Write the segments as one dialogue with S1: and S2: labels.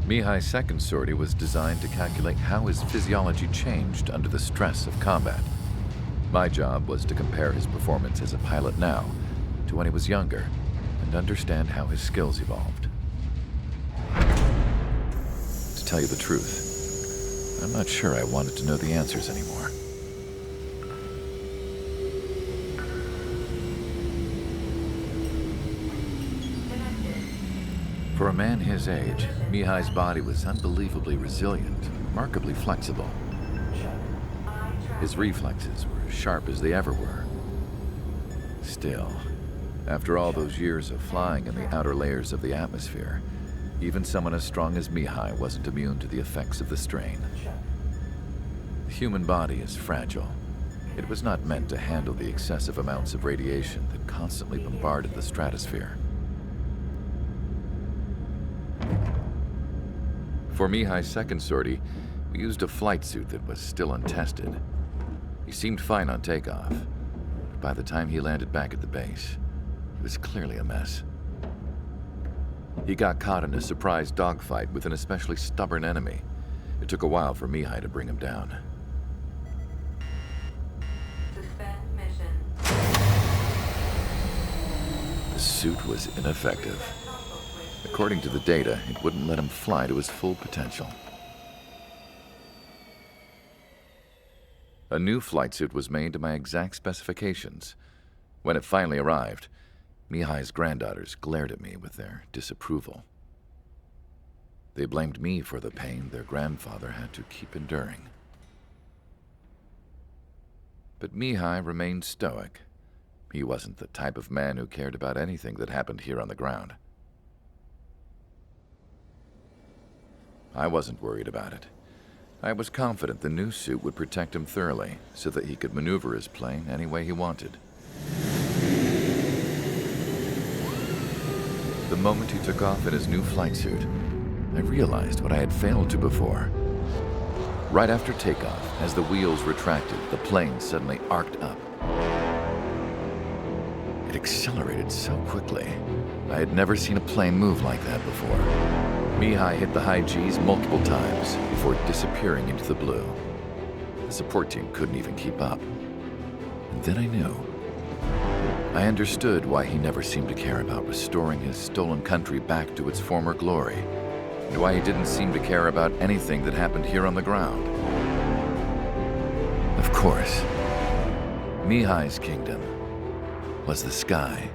S1: Mihai's second sortie was designed to calculate how his physiology changed under the stress of combat. My job was to compare his performance as a pilot now to when he was younger and understand how his skills evolved. To tell you the truth, I'm not sure I wanted to know the answers anymore. For a man his age, Mihai's body was unbelievably resilient, remarkably flexible. His reflexes were as sharp as they ever were. Still, after all those years of flying in the outer layers of the atmosphere, even someone as strong as Mihai wasn't immune to the effects of the strain. The human body is fragile. It was not meant to handle the excessive amounts of radiation that constantly bombarded the stratosphere. For Mihai's second sortie, we used a flight suit that was still untested. He seemed fine on takeoff, but by the time he landed back at the base, it was clearly a mess. He got caught in a surprise dogfight with an especially stubborn enemy. It took a while for Mihai to bring him down.
S2: Suspend mission.
S1: The suit was ineffective. According to the data, it wouldn't let him fly to his full potential. A new flight suit was made to my exact specifications. When it finally arrived, Mihai's granddaughters glared at me with their disapproval. They blamed me for the pain their grandfather had to keep enduring. But Mihai remained stoic. He wasn't the type of man who cared about anything that happened here on the ground. I wasn't worried about it. I was confident the new suit would protect him thoroughly so that he could maneuver his plane any way he wanted. The moment he took off in his new flight suit, I realized what I had failed to before. Right after takeoff, as the wheels retracted, the plane suddenly arced up. It accelerated so quickly. I had never seen a plane move like that before. Mihai hit the high G's multiple times before disappearing into the blue. The support team couldn't even keep up. And then I knew. I understood why he never seemed to care about restoring his stolen country back to its former glory, and why he didn't seem to care about anything that happened here on the ground. Of course, Mihai's kingdom was the sky.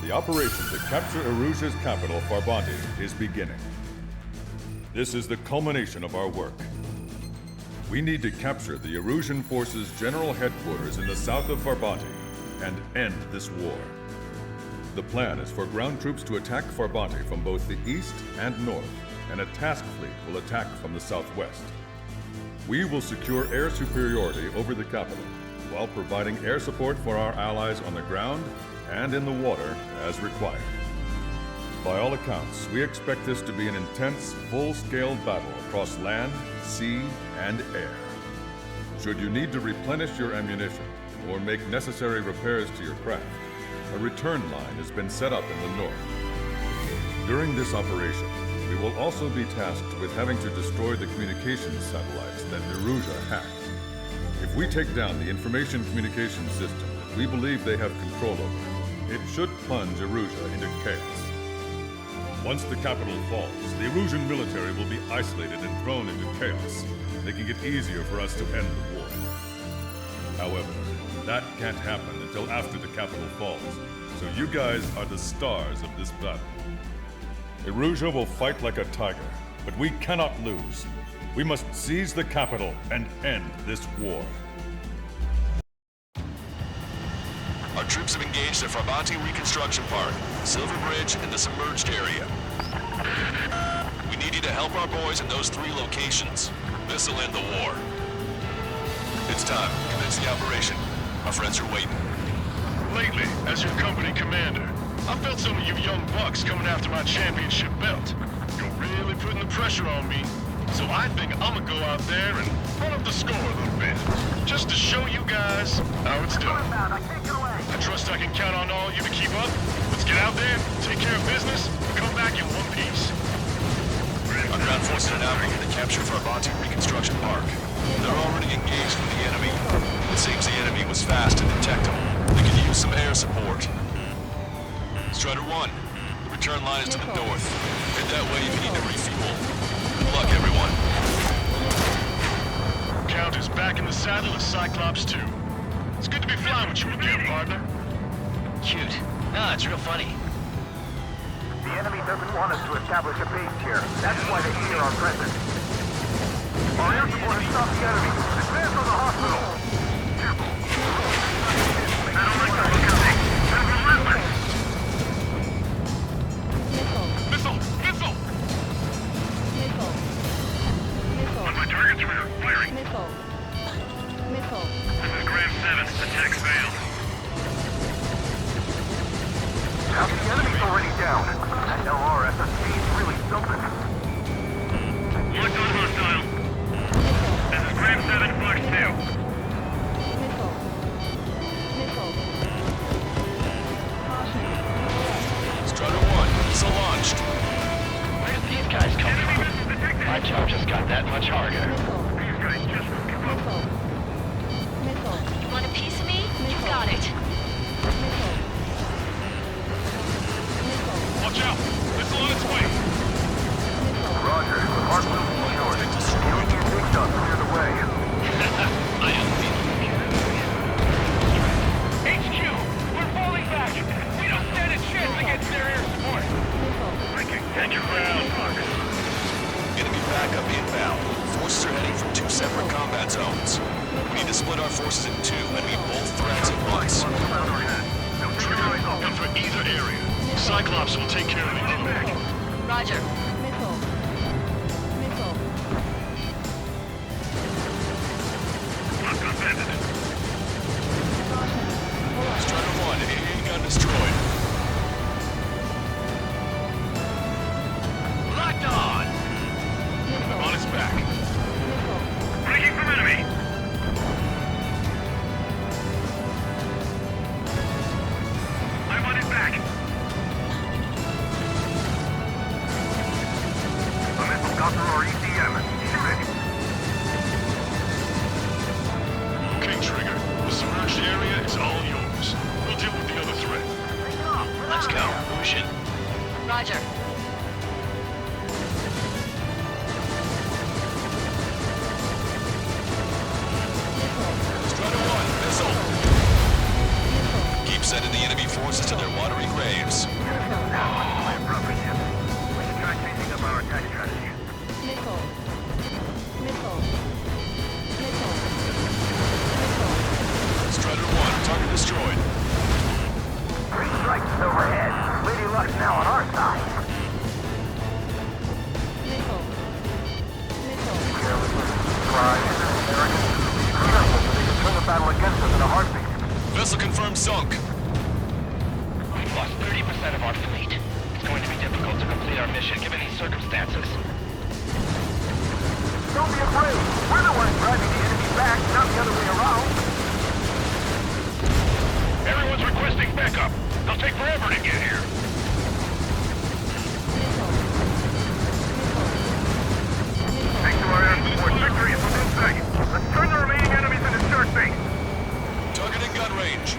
S3: The operation to capture Erusia's capital, Farbanti, is beginning. This is the culmination of our work. We need to capture the Erusian forces' general headquarters in the south of Farbanti and end this war. The plan is for ground troops to attack Farbanti from both the east and north, and a task fleet will attack from the southwest. We will secure air superiority over the capital, while providing air support for our allies on the ground and in the water as required. By all accounts, we expect this to be an intense, full-scale battle across land, sea, and air. Should you need to replenish your ammunition or make necessary repairs to your craft, a return line has been set up in the north. During this operation, we will also be tasked with having to destroy the communications satellites that Erusia hacked. If we take down the information communications system that we believe they have control over, it should plunge Erusia into chaos. Once the capital falls, the Erusian military will be isolated and thrown into chaos, making it easier for us to end the war. However, that can't happen until after the capital falls, so you guys are the stars of this battle. Erusia will fight like a tiger, but we cannot lose. We must seize the capital and end this war.
S4: Our troops have engaged at Farbanti Reconstruction Park, Silver Bridge, and the submerged area. We need you to help our boys in those 3 locations. This'll end the war. It's time. Commence the operation. Our friends are waiting.
S5: Lately, as your company commander, I felt some of you young bucks coming after my championship belt. You're really putting the pressure on me. So I think I'm gonna go out there and run up the score a little bit. Just to show you guys how it's done. I trust I can count on all you to keep up. Let's get out there, take care of business, and come back in one piece.
S4: Our ground forces are now moving to capture Farbanti Reconstruction Park. They're already engaged with the enemy. It seems the enemy was fast to detect them. They could use some air support. Strider 1, the return line is to the north. Head that way if you need to refuel. Good luck, everyone.
S5: Count is back in the saddle as Cyclops 2. It's good to be flying with you again, partner.
S6: Cute. No, it's real funny.
S7: The enemy doesn't want us to establish a base here. That's why they fear our presence. Our air support has stopped the enemy. Advance on the hospital. I don't like the look of things. They're relentless.
S5: Missile! Missile!
S8: Missile. Missile.
S5: On my target's rear. Firing.
S8: Missile. Missile.
S5: This is Graham 7. Attacks failed.
S7: Now the enemy's already down. That LRSSG is really something.
S5: Locked on hostile. This is Graham 7, Fox 2.
S8: Missile. Missile. Caution.
S4: Strider 1, missile launched.
S6: Where did these guys come from? My job just got that much harder.
S8: Missile.
S5: These guys just won't give up.
S8: Missile. Missile.
S9: You want a piece of me? You got it.
S8: Missile. Missile.
S5: Watch out! Missile on its way!
S8: Missile.
S7: Roger. Mark moving short. Erusian big stuff clear the way.
S6: I don't think you care.
S5: HQ! We're falling back! We don't stand a chance against their air support!
S8: Missile.
S5: Take your ground, Marcus.
S4: Enemy backup inbound. Forces are heading from 2 separate combat zones. We need to split our forces in 2 and meet both threats at once.
S5: Trigger, come for either area. Cyclops will take care of the enemy.
S9: Roger.
S8: Missile. Missile.
S5: Lock on bandit.
S4: Strider 1, AA gun destroyed.
S5: Locked on! I'm on its back.
S8: Missile.
S5: Breaking from enemy! I'm on its back!
S7: A missile got through our ECM. Shoot it.
S5: Okay, Trigger. The submerged area is all yours. We'll deal with the other threat.
S6: Let's go, Ocean.
S9: Roger.
S4: Strider 1, missile. Keep sending the enemy forces to their watery graves.
S7: My appropriate. We should try changing up our attack strategy.
S8: Missile. Missile. Missile.
S4: Strider 1, target destroyed.
S7: Three strikes overhead. Lady Luck's now on our side.
S8: Missile. Missile.
S7: Careless, pride, arrogance. Be careful so they can turn the battle against us in a heartbeat.
S4: Vessel confirmed sunk.
S6: We've lost 30% of our fleet. It's going to be difficult to complete our mission given these circumstances.
S7: Don't be afraid. We're the ones driving the enemy back, not the other way around.
S5: Everyone's requesting backup. They'll take forever to get here.
S7: Thanks to our air support, victory is within sight. Let's turn the remaining enemies into search base.
S4: Targeting gun range.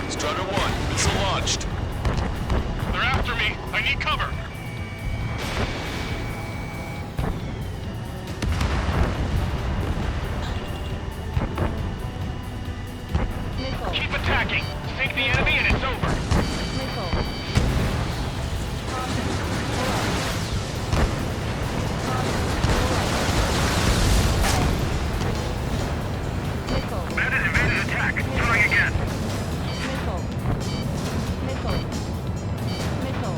S4: Strider 1, missile launched.
S5: They're after me. I need cover.
S8: Missile.
S5: Keep attacking. Sink the enemy and it's over.
S8: Missile. Caution. Missile.
S5: Bandit invaded attack. Trying again.
S8: Missile. Missile. Missile.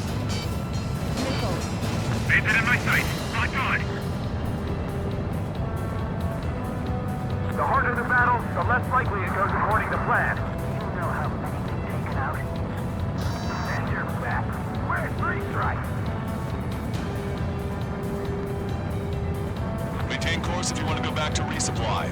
S8: Missile.
S5: Bandit in my sight. Locked on.
S7: The harder the battle, the less likely it goes according to plan. You know how many we've taken out? And you're back. Where's three strikes?
S4: Hang course if you want to go back to resupply.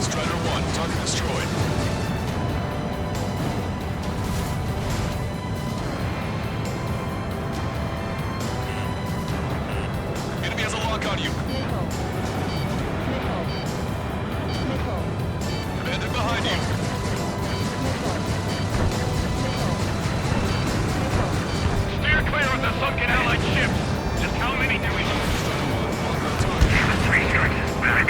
S4: Strider 1, target destroyed. Enemy has a lock on you.
S8: Missile. Missile. Missile.
S4: Bandit behind you.
S8: Missile. Missile. Missile.
S5: Steer clear of the sunken Allied ships. Just how many do we lose? Three charges back.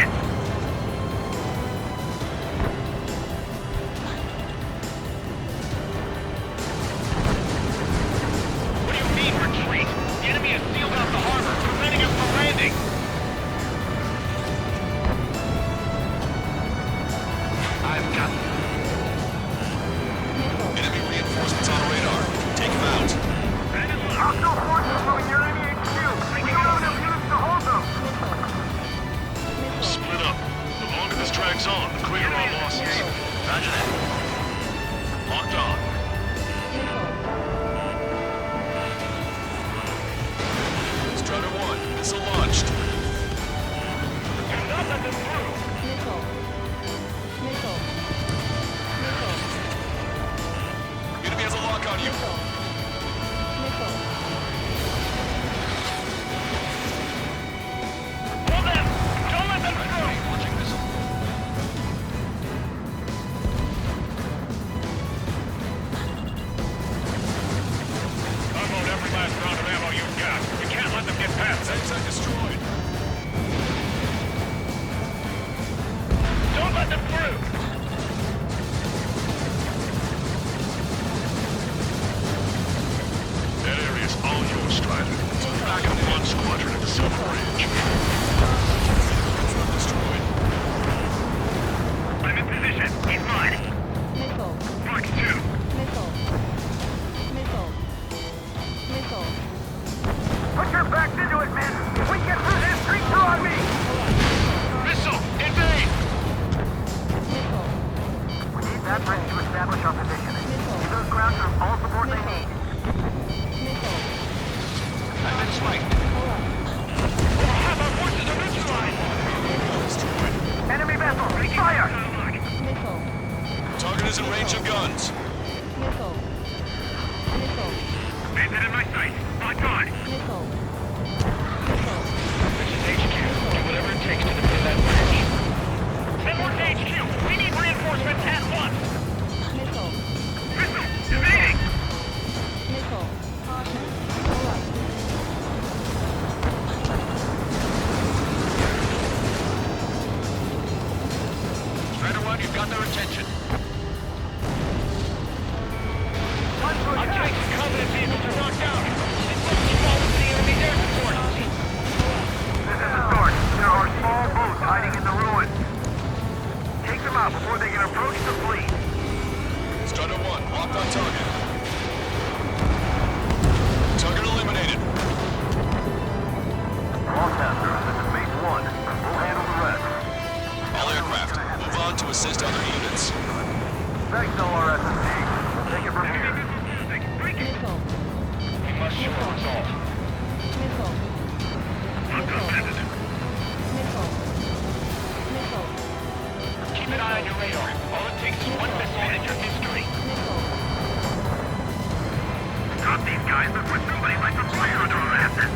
S5: What do you mean, retreat? The enemy has sealed off the harbor, preventing us from landing. I've got them.
S8: Missile.
S4: Enemy reinforcements on radar. Take them out.
S7: Hostile forces moving near enemy HQ. We don't have enough units to hold them.
S8: Missile.
S5: Split up. The longer this drags on, the greater our losses. Imagine that. Locked on.
S8: Missile.
S4: Strider 1, missile launched.
S5: Do not let them through.
S8: Missile. Missile. Missile.
S4: Enemy has a lock on you.
S8: Missile. Missile.
S5: Hold them! Don't let them through!
S4: Launching missile.
S5: Unload every last round of ammo you've got. We can't let them get past us.
S4: Zag destroyed.
S5: Don't let them through! That area's all yours, Strider. Back in one squadron at the Silver Bridge.
S4: Truck destroyed.
S5: I'm in position. He's mine.
S8: Missile.
S5: Mark 2.
S8: Missile. Missile. Missile.
S7: Put your backs into it, men. If we get through this, street through on me.
S5: Missile! Invade!
S8: Missile.
S7: We need that bridge to establish our position.
S8: Missile.
S7: Give those ground troops all support they
S8: Missile.
S7: need.
S8: Missile.
S4: I've been sniped.
S8: Hold up.
S5: We'll have our forces neutralized!
S4: Destroyed.
S7: Enemy vessel, fire!
S8: Missile.
S4: Target is in range of guns.
S8: Missile. Missile.
S5: Bandit in my sight. Locked on.
S8: Missile. Missile.
S6: Mission HQ. Do whatever it takes to defend that bridge.
S5: Send more to HQ. We need reinforcements at once.
S8: Missile.
S5: Missile! Evading!
S8: Missile. Caution. Hold up.
S4: Strider 1, you've got their attention.
S5: Our tanks and combat vehicles are knocked out. It's like you all with the enemy's air support.
S7: This is the start. There are small boats hiding in the ruins. Take them out before they can approach the fleet.
S4: Strider 1, locked on target. Target eliminated.
S7: All passengers, this is Base 1. We'll handle the rest.
S4: All aircraft, move on to assist other units.
S7: Thanks, LRSSG. Take it from here.
S8: Missile.
S5: We must show our resolve.
S8: Missile. Missile. Missile. Missile.
S5: Keep an eye on your radar. All it takes is one missile and your history.
S8: Missile.
S5: Stop these guys before somebody lights a fire under our asses.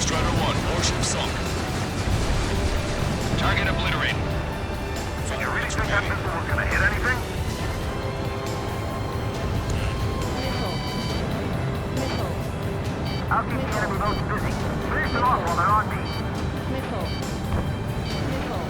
S4: Strider 1, warship sunk.
S6: Target obliterated.
S7: You really think that missile was gonna hit anything?
S8: Missile. Missile.
S7: I'll keep the enemy boats busy. Finish them off while they're on me.
S8: Missile. Missile.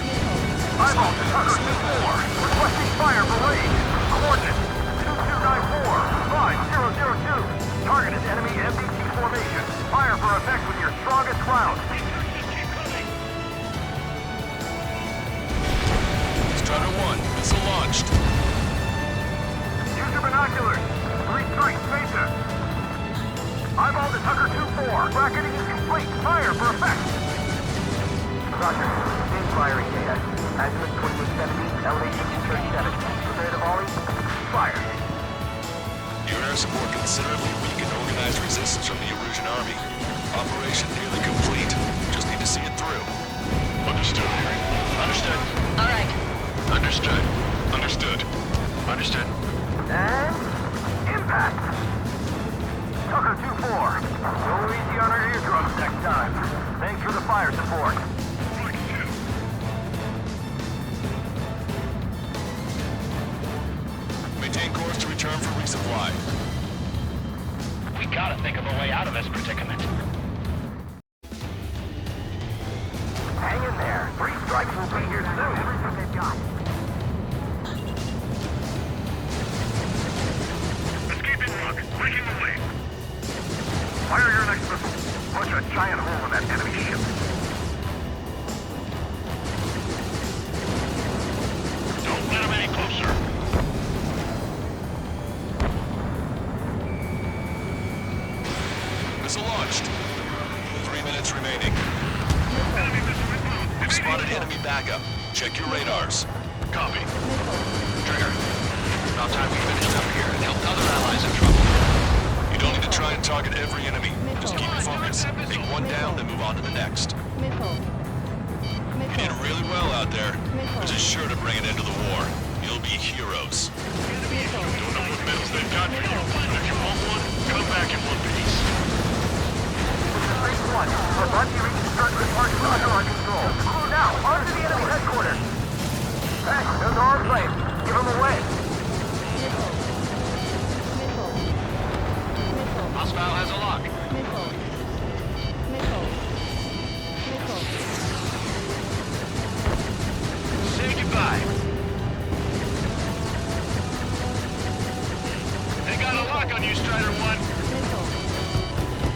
S8: Missile.
S7: Eyeball to Tucker 2-4. Requesting fire for range. Coordinates 2-2. 5002. Target is enemy MBT formation. Fire for effect with your strongest round.
S4: Strider 1, missile launched.
S7: Use your binoculars. 3 strikes, spacer. Eyeball to Tucker 2-4. Bracketing is complete. Fire for effect. Roger. Same firing data. Azimuth 2870, elevation 237. Prepare to volley. Fire.
S4: Your air support considerably weakened organized resistance from the Erusian army. Operation nearly complete. Just need to see it through.
S5: Understood, Harry. Understood.
S9: All right.
S5: Understood. Understood. Understood.
S7: And impact. Tucker 2-4. Go easy on our eardrums next time. Thanks for the fire support.
S4: Maintain course to return for resupply.
S6: We gotta think of a way out of this predicament.
S7: Hang in there. 3 strikes will be here soon. Everything they've got.
S5: Escaping rock. Breaking the way.
S7: Fire your next missile. Punch a giant hole in that enemy ship.
S5: Don't let him any closer.
S4: Missile launched. 3 minutes remaining. We've spotted enemy backup. Check your radars.
S5: Copy.
S4: Trigger. It's about time we finished up here and helped other allies in trouble. You don't need to try and target every enemy. Just keep it focused. Take one down, then move on to the next.
S8: Missile.
S4: You did really well out there. This is sure to bring an end to the war. You'll be heroes.
S5: Don't know what medals they've got for you, but if you want one, come back in one piece.
S7: 3-1. Farbanti reconstructed parts under our control. Crew now, onto the enemy headquarters. Hey, those are our planes. Give them away.
S8: Missile. Missile. Missile.
S6: Hostile has a lock.
S8: Missile. Missile. Missile.
S6: Say goodbye. They got a lock on you, Strider 1.
S8: Missile.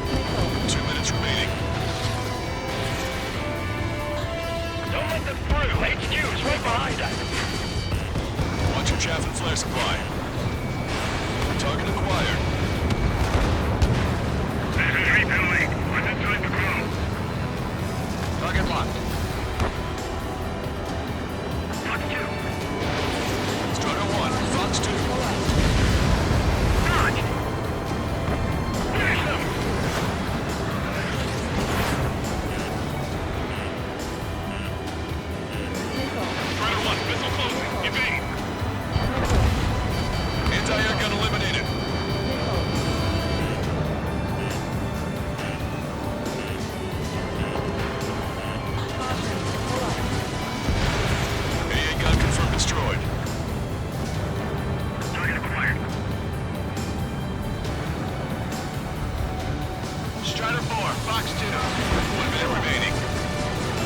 S8: Missile.
S4: 2 minutes remaining.
S6: Don't let them through. HQ is right behind us.
S4: Watch your chaff and flare supply. Target acquired.
S5: This is rebuilding. When's it time to go?
S6: Target locked.
S5: Fox 2.
S4: Strider 1, Fox 2.
S5: Dodge! Finish them! Strider 1, missile closing. Evade!
S4: Anti-air gun eliminated. AA gun confirmed destroyed.
S5: Target acquired.
S6: Strider 4, Fox 2.
S4: 1 minute remaining.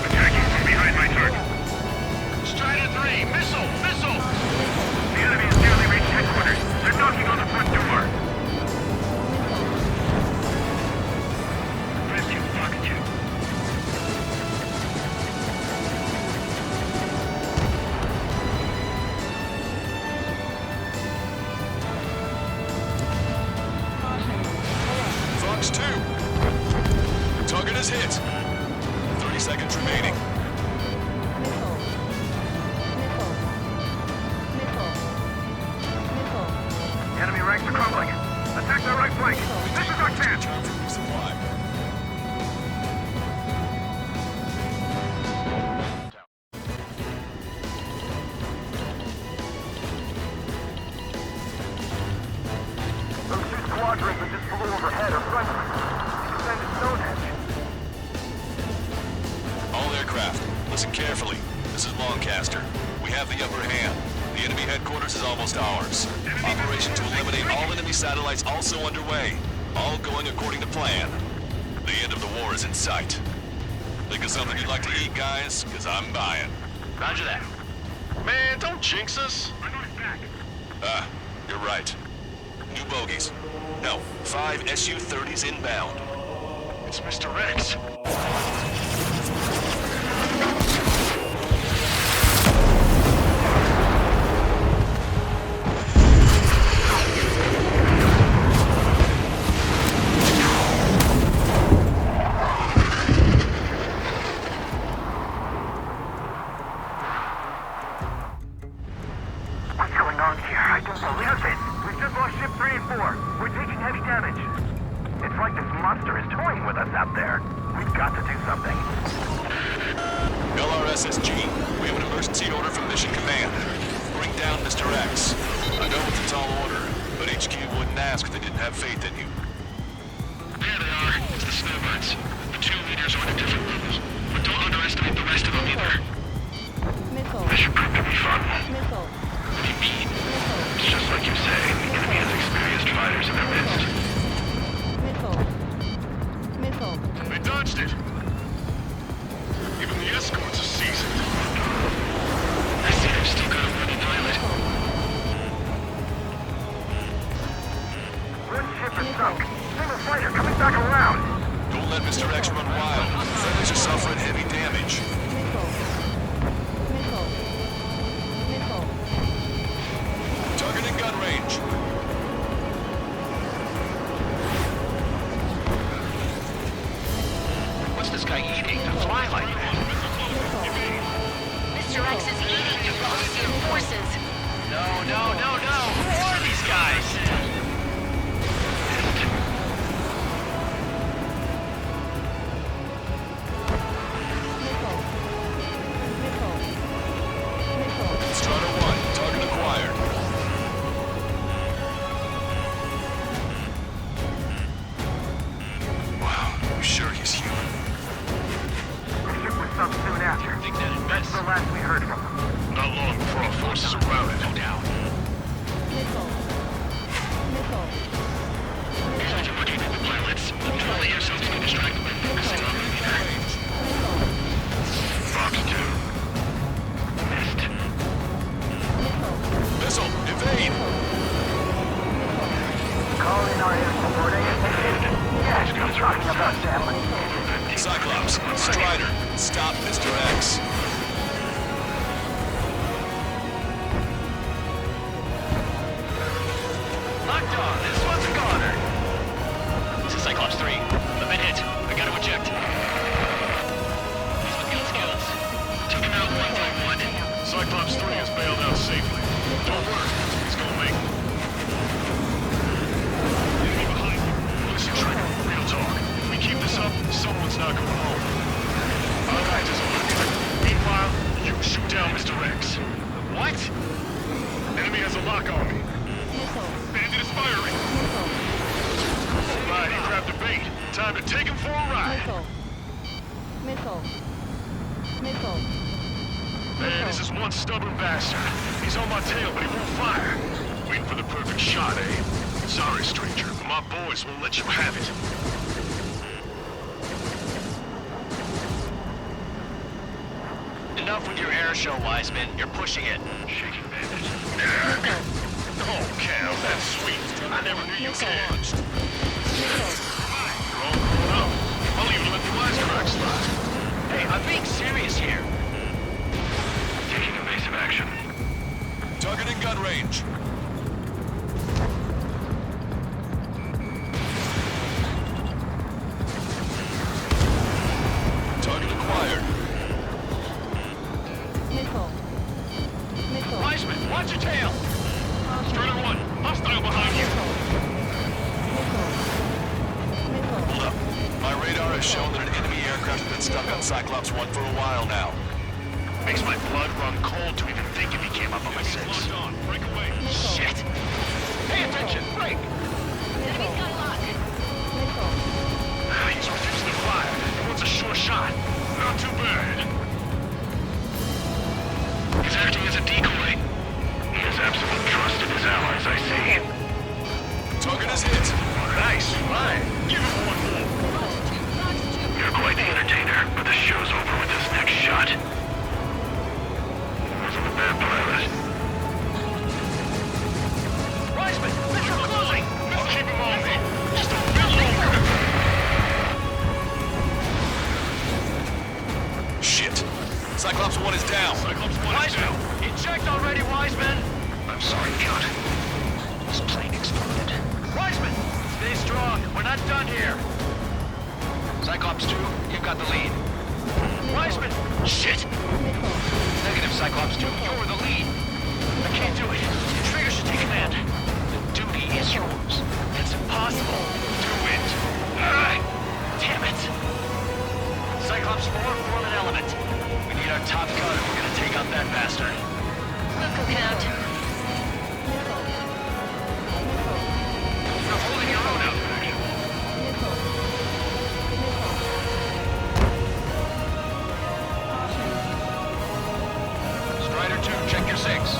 S5: Attacking from behind my target.
S6: Strider 3, missile, missile.
S5: The enemy has nearly reached headquarters. They're knocking on the front door. Rescue Fox 2.
S4: Fox 2. Target is hit. 30 seconds remaining.
S8: Missile. Missile. Missile. Missile.
S7: Enemy ranks are crumbling. Attack their right flank. This is our chance.
S4: Return for resupply.
S7: Those 2 squadrons that just flew overhead are friendly. Extended Stonehenge.
S4: All aircraft, listen carefully. This is Lancaster. We have the upper hand. The enemy headquarters is almost ours. Operation to eliminate all enemy satellites also underway. All going according to plan. The end of the war is in sight. Think of something you'd like to eat, guys? Because I'm buying.
S6: Roger that.
S5: Man, don't jinx us.
S4: Ah, you're right. New bogeys. No, 5 Su-30s inbound.
S5: It's Mr. Rex.
S7: What's going on here? I don't believe it. We've just lost ship 3 and 4. We're taking heavy damage. It's like this monster is toying with us out there. We've got to do something.
S4: LRSSG, we have an emergency order from Mission Command. Bring down Mr. X. I know it's a tall order, but HQ wouldn't ask if they didn't have faith in you.
S5: There they are. It's the snowbirds. The 2 leaders are at a different level. But don't underestimate the rest of them either.
S8: Missile.
S5: This should prove to be fun.
S8: Missile.
S5: What do you mean? It's just like you say, the enemy has experienced fighters in their midst.
S8: Missile. Missile.
S5: They dodged it. Even the escorts are seasoned. I see they've still got a running pilot.
S7: One ship is sunk. Single fighter coming back around.
S4: Don't let Mr. X run wild. Friendlies are suffering heavy damage.
S8: Missile. Missile. Missile.
S4: Target in gun range.
S6: What's this guy eating to fly like that?
S9: Mr. X is eating your Osean forces.
S6: No, no, no, no! Who are these guys?
S8: Missile. Missile. Missile.
S4: Strata 1, target acquired. Wow, you sure he's human?
S7: The ship was sunk soon after.
S6: Think that is
S7: That's the last we heard from them.
S5: Not long before our forces are routed.
S6: No doubt.
S8: Missile. Missile.
S5: Guys are looking at the pilots. Control yourselves to distract them by focusing on the leader. Fox 2. Missed.
S4: Missile, evade!
S7: Call in our air support ASAP. Yes, I'm talking about them.
S4: Cyclops, Strider, stop Mr. X.
S6: Locked on. This one's a goner. This is Cyclops 3. I've been hit. I gotta eject. He's with gun skills.
S5: Took him out one by one. Cyclops 3 has bailed out safely. Don't worry, he's gonna make it. Enemy behind you. Listen, Trigger, real talk. If we keep this up, someone's not going home. Our guys is on. Meanwhile, you shoot down Mr. X.
S6: What?
S5: Enemy has a lock on me.
S8: Missile.
S5: Bandit is firing. Right, he grabbed the bait. Time to take him for a ride.
S8: Missile. Missile. Missile.
S5: Man, this is one stubborn bastard. He's on my tail, but he won't fire. Waiting for the perfect shot, eh? Sorry, stranger, but my boys won't let you have it.
S6: Enough with your air show, Wiseman. You're pushing it.
S5: Shaking bandit. Oh, Cal, that's sweet. I never knew you cared. You're all grown up. I'll even let the wisecrack slide.
S6: Hey, I'm being serious here.
S5: Taking evasive action.
S4: Target in gun range. Target acquired.
S8: Missile. Missile.
S6: Wiseman, watch your tail.
S5: Strider 1, hostile behind you.
S8: Missile.
S4: Hold up. My radar has shown that an enemy aircraft has been stuck on Cyclops 1 for a while now.
S5: Makes my blood run cold to even think if he came up on my 6. Locked on. Break away.
S6: Shit. Pay attention. Break.
S9: Enemy's got a lock.
S8: Missile.
S5: He's refusing to fire. He wants a sure shot. Not too bad. He's acting as a decoy. He has absolute trust in his allies, I see.
S4: Target is hit.
S5: Nice. Fine. Give him one more. You're quite the entertainer, but the show's over with this next shot. Wasn't a bad pilot.
S6: Wiseman, they're closing.
S4: down.
S6: Wiseman! Eject already, Wiseman!
S4: I'm sorry, Count. This plane exploded.
S6: Wiseman! Stay strong. We're not done here. Cyclops 2, you've got the lead. Wiseman! Shit! Negative, Cyclops 2. You're the lead. I can't do it. Trigger should take command. The duty is yours. It's impossible. Do it. Damn it. Cyclops 4, form an element. We need our top gun if we're gonna take out that bastard.
S9: Look, Count.
S6: You're holding your own out there. Strider 2, check your 6.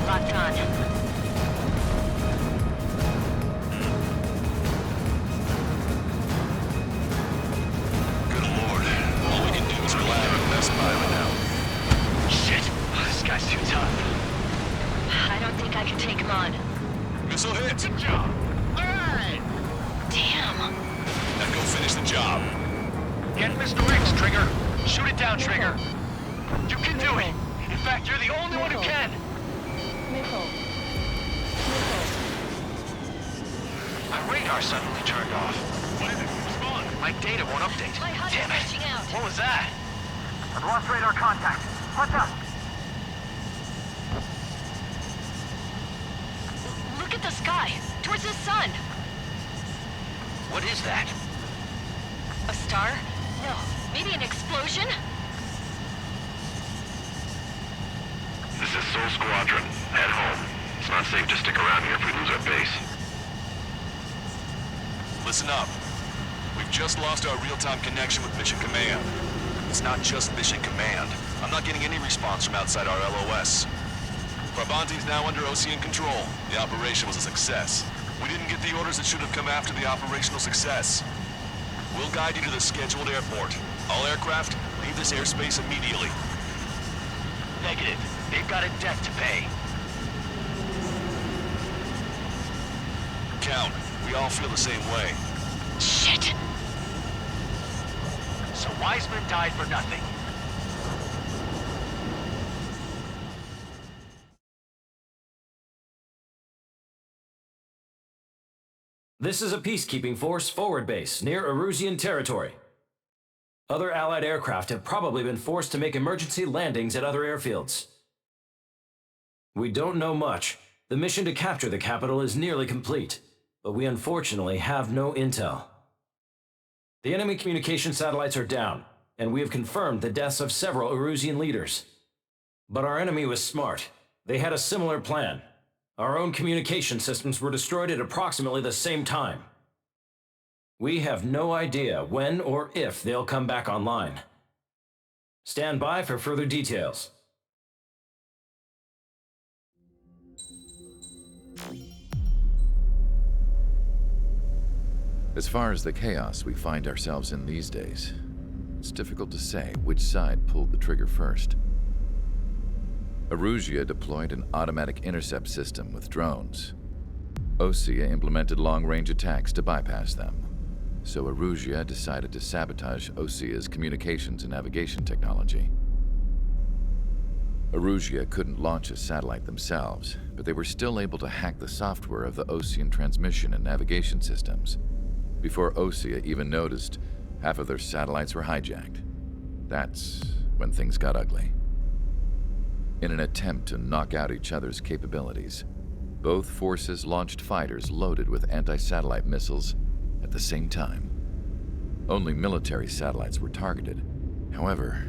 S9: Locked on.
S4: Good lord. All we can do is rely on our best pilot now.
S6: Shit! This guy's too tough.
S9: I don't think I can take him on.
S4: Missile hit.
S6: Good job. All right.
S9: Damn.
S4: Now go finish the job.
S6: Get Mr. X, Trigger. Shoot it down, Trigger. You can do it. In fact, you're the only one who can.
S8: Missile.
S6: My radar suddenly turned off.
S5: What is it? Respond.
S6: My data won't update.
S9: My HUD
S6: Damn
S9: is
S6: it.
S9: reaching out.
S6: What was that?
S7: I've lost radar contact. What's up?
S9: Look at the sky. Towards the sun.
S6: What is that?
S9: A star? No. Maybe an explosion?
S5: This is Soul Squadron. Head home. It's not safe to stick around here if we lose our base.
S4: Listen up. We've just lost our real-time connection with Mission Command. It's not just Mission Command. I'm not getting any response from outside our LOS. Farbanti's now under Osean control. The operation was a success. We didn't get the orders that should have come after the operational success. We'll guide you to the scheduled airport. All aircraft, leave this airspace immediately.
S6: Negative. They've got a debt to pay.
S4: Count, we all feel the same way.
S9: Shit.
S6: So Wiseman died for nothing.
S10: This is a peacekeeping force forward base near Erusian territory. Other Allied aircraft have probably been forced to make emergency landings at other airfields. We don't know much. The mission to capture the capital is nearly complete, but we unfortunately have no intel. The enemy communication satellites are down, and we have confirmed the deaths of several Erusian leaders. But our enemy was smart. They had a similar plan. Our own communication systems were destroyed at approximately the same time. We have no idea when or if they'll come back online. Stand by for further details.
S1: As far as the chaos we find ourselves in these days, it's difficult to say which side pulled the trigger first. Erusia deployed an automatic intercept system with drones. Osean implemented long-range attacks to bypass them. So Erusia decided to sabotage Osean's communications and navigation technology. Erusia couldn't launch a satellite themselves, but they were still able to hack the software of the Osean transmission and navigation systems. Before Osean even noticed, half of their satellites were hijacked. That's when things got ugly. In an attempt to knock out each other's capabilities, both forces launched fighters loaded with anti-satellite missiles at the same time. Only military satellites were targeted. However,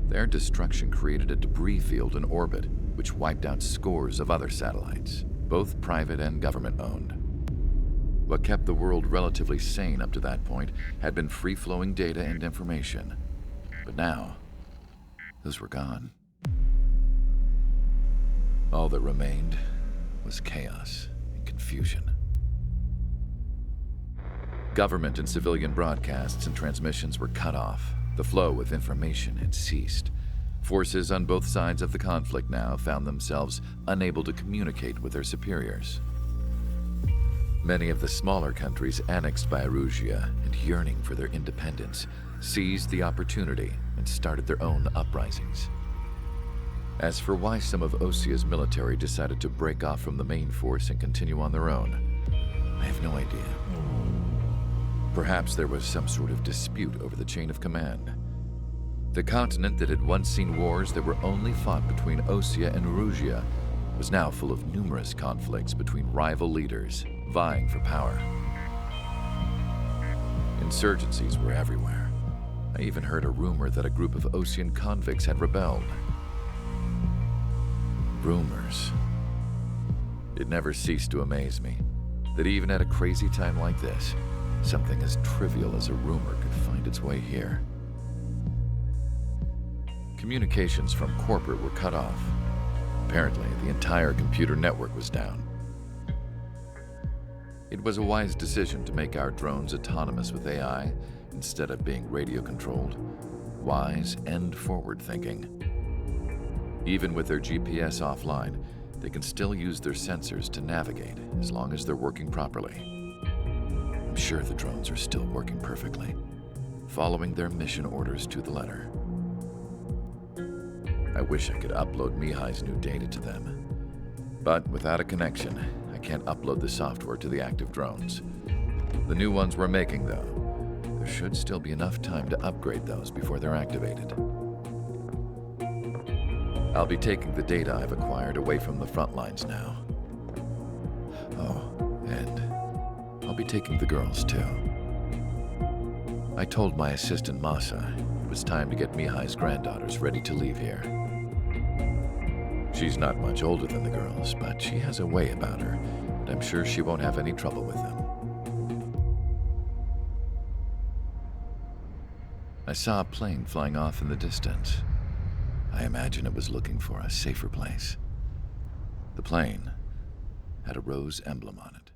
S1: their destruction created a debris field in orbit, which wiped out scores of other satellites, both private and government-owned. What kept the world relatively sane up to that point had been free-flowing data and information. But now, those were gone. All that remained was chaos and confusion. Government and civilian broadcasts and transmissions were cut off. The flow of information had ceased. Forces on both sides of the conflict now found themselves unable to communicate with their superiors. Many of the smaller countries annexed by Erusia and yearning for their independence seized the opportunity and started their own uprisings. As for why some of Osea's military decided to break off from the main force and continue on their own, I have no idea. Perhaps there was some sort of dispute over the chain of command. The continent that had once seen wars that were only fought between Osean and Erusian was now full of numerous conflicts between rival leaders vying for power. Insurgencies were everywhere. I even heard a rumor that a group of Osean convicts had rebelled. Rumors. It never ceased to amaze me that even at a crazy time like this, something as trivial as a rumor could find its way here. Communications from corporate were cut off. Apparently, the entire computer network was down. It was a wise decision to make our drones autonomous with AI instead of being radio-controlled. Wise and forward-thinking. Even with their GPS offline, they can still use their sensors to navigate as long as they're working properly. I'm sure the drones are still working perfectly, following their mission orders to the letter. I wish I could upload Mihai's new data to them. But without a connection, I can't upload the software to the active drones. The new ones we're making, though, there should still be enough time to upgrade those before they're activated. I'll be taking the data I've acquired away from the front lines now. Oh, and I'll be taking the girls, too. I told my assistant Masa it was time to get Mihai's granddaughters ready to leave here. She's not much older than the girls, but she has a way about her, and I'm sure she won't have any trouble with them. I saw a plane flying off in the distance. I imagine it was looking for a safer place. The plane had a rose emblem on it.